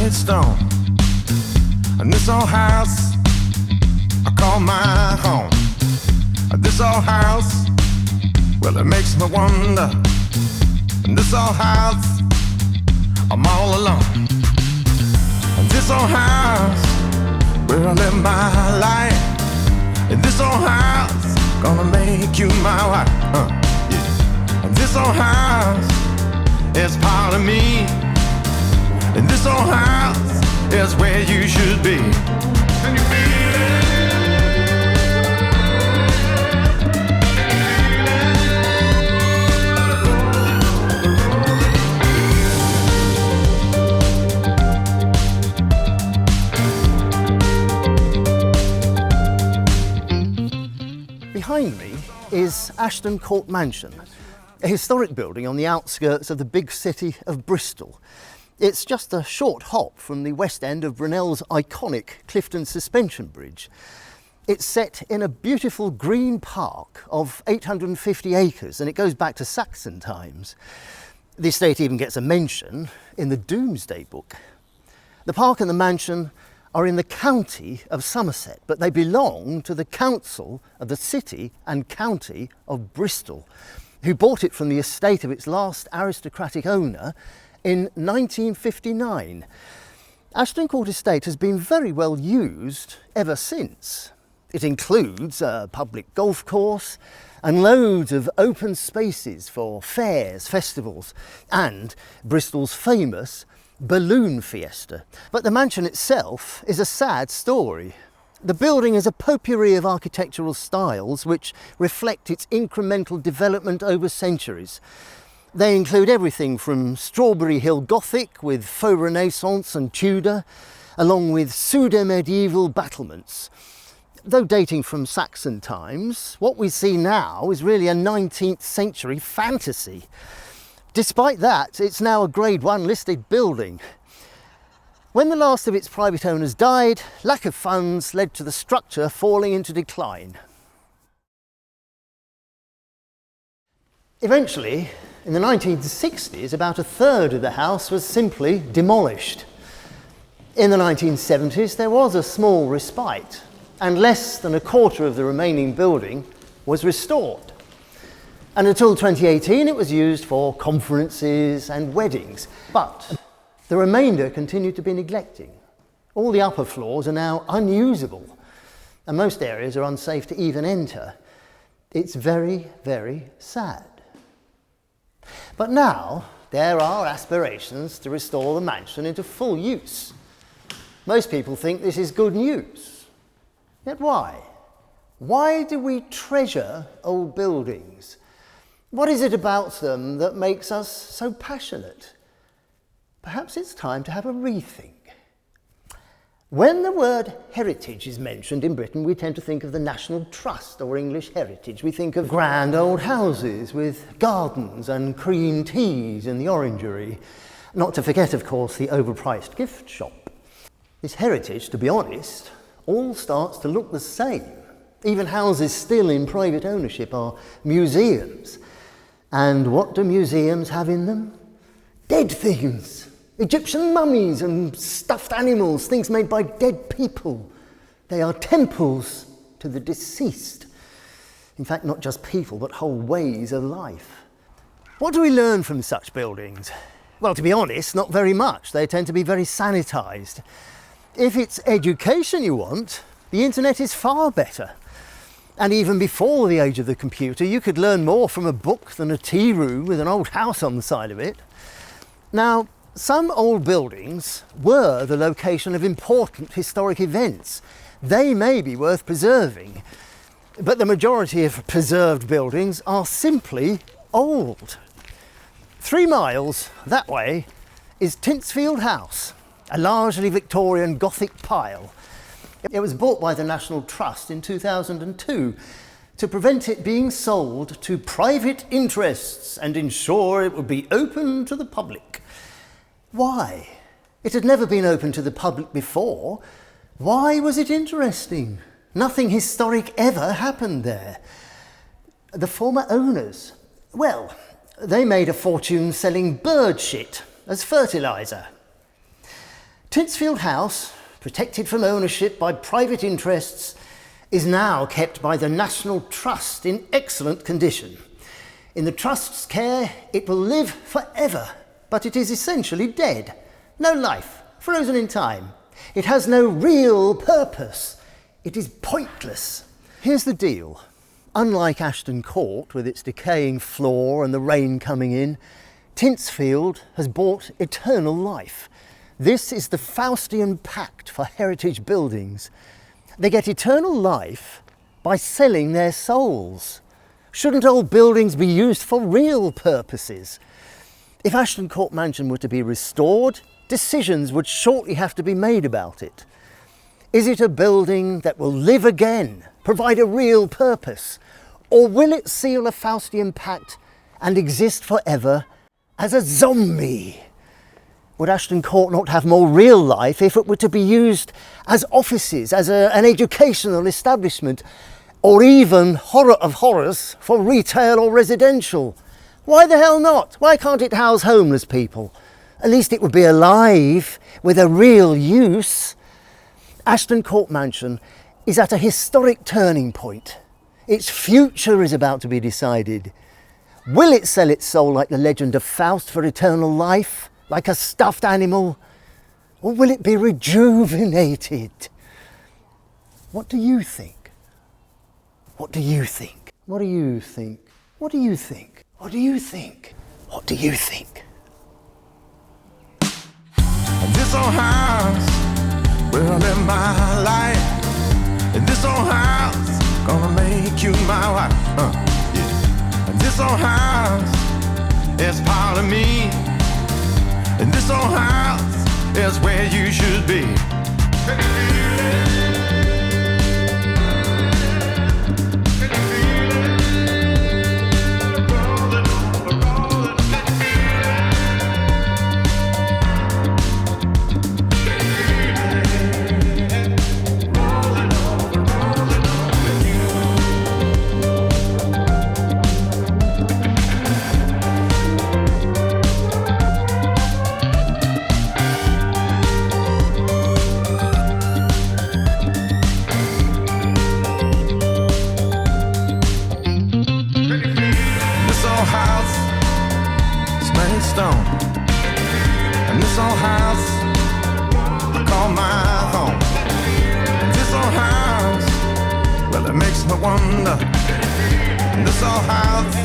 granite stone. And this old house I call my home. This old house, well, it makes me wonder. In this old house, I'm all alone. In this old house, where I live my life. In this old house, gonna make you my wife. Yeah. And this old house is part of me. And this old house is where you should be. Can you feel it? Behind me is Ashton Court Mansion, a historic building on the outskirts of the big city of Bristol. It's just a short hop from the west end of Brunel's iconic Clifton Suspension Bridge. It's set in a beautiful green park of 850 acres, and it goes back to Saxon times. The estate even gets a mention in the Domesday Book. The park and the mansion are in the county of Somerset, but they belong to the council of the city and county of Bristol, who bought it from the estate of its last aristocratic owner in 1959. Ashton Court Estate has been very well used ever since. It includes a public golf course and loads of open spaces for fairs, festivals, and Bristol's famous balloon fiesta. But the mansion itself is a sad story. The building is a potpourri of architectural styles which reflect its incremental development over centuries. They include everything from Strawberry Hill Gothic with faux Renaissance and Tudor, along with pseudo-medieval battlements. Though dating from Saxon times, what we see now is really a 19th century fantasy. Despite that, it's now a Grade 1 listed building. When the last of its private owners died, lack of funds led to the structure falling into decline. Eventually, in the 1960s, about a third of the house was simply demolished. In the 1970s, there was a small respite, and less than a quarter of the remaining building was restored. And until 2018, it was used for conferences and weddings. But the remainder continued to be neglected. All the upper floors are now unusable, and most areas are unsafe to even enter. It's very, very sad. But now, there are aspirations to restore the mansion into full use. Most people think this is good news. Yet why? Why do we treasure old buildings? What is it about them that makes us so passionate? Perhaps it's time to have a rethink. When the word heritage is mentioned in Britain, we tend to think of the National Trust or English heritage. We think of grand old houses with gardens and cream teas in the orangery. Not to forget, of course, the overpriced gift shop. This heritage, to be honest, all starts to look the same. Even houses still in private ownership are museums. And what do museums have in them? Dead things. Egyptian mummies and stuffed animals, things made by dead people. They are temples to the deceased. In fact, not just people, but whole ways of life. What do we learn from such buildings? Well, to be honest, not very much. They tend to be very sanitised. If it's education you want, the internet is far better. And even before the age of the computer, you could learn more from a book than a tea room with an old house on the side of it. Now, some old buildings were the location of important historic events. They may be worth preserving, but the majority of preserved buildings are simply old. 3 miles that way is Tintsfield House, a largely Victorian Gothic pile. It was bought by the National Trust in 2002 to prevent it being sold to private interests and ensure it would be open to the public. Why? It had never been open to the public before. Why was it interesting? Nothing historic ever happened there. The former owners, well, they made a fortune selling bird shit as fertiliser. Tinsfield House, protected from ownership by private interests, is now kept by the National Trust in excellent condition. In the Trust's care, it will live forever, but it is essentially dead. No life, frozen in time. It has no real purpose. It is pointless. Here's the deal. Unlike Ashton Court, with its decaying floor and the rain coming in, Tinsfield has bought eternal life. This is the Faustian pact for heritage buildings. They get eternal life by selling their souls. Shouldn't old buildings be used for real purposes? If Ashton Court Mansion were to be restored, decisions would shortly have to be made about it. Is it a building that will live again, provide a real purpose? Or will it seal a Faustian pact and exist forever as a zombie? Would Ashton Court not have more real life if it were to be used as offices, as an educational establishment, or even, horror of horrors, for retail or residential? Why the hell not? Why can't it house homeless people? At least it would be alive with a real use. Ashton Court Mansion is at a historic turning point. Its future is about to be decided. Will it sell its soul like the legend of Faust for eternal life? Like a stuffed animal? Or will it be rejuvenated? What do you think? What do you think? What do you think? What do you think? What do you think? What do you think? This old house will live my life. And this old house gonna make you my wife. Yeah. And this old house is part of me. And this old house is where you should be. Stone. And this old house I call my home. And this old house, well, it makes me wonder. And this old house,